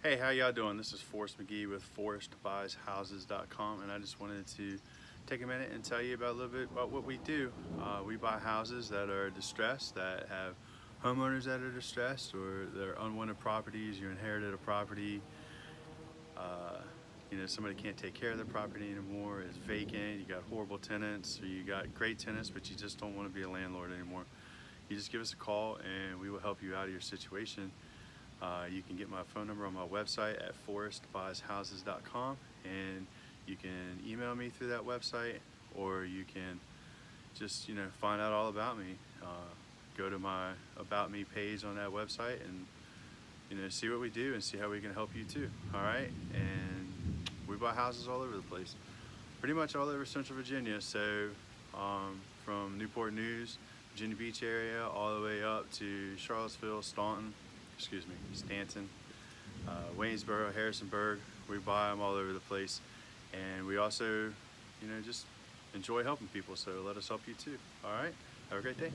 Hey, how y'all doing? This is Forrest McGee with ForrestBuysHouses.com, and I just wanted to take a minute and tell you about a little bit about what we do. We buy houses that are distressed, that have homeowners that are distressed, or they're unwanted properties. You inherited a property, somebody can't take care of their property anymore, it's vacant, you got horrible tenants, or you got great tenants, but you just don't want to be a landlord anymore. You just give us a call and we will help you out of your situation. You can get my phone number on my website at ForrestBuysHouses.com, and you can email me through that website, or you can just find out all about me. Go to my About Me page on that website and see what we do and see how we can help you too. All right, and we buy houses all over the place, pretty much all over Central Virginia. So from Newport News, Virginia Beach area, all the way up to Charlottesville, Stanton, Waynesboro, Harrisonburg. We buy them all over the place, and we also, just enjoy helping people. So let us help you too. All right, have a great day.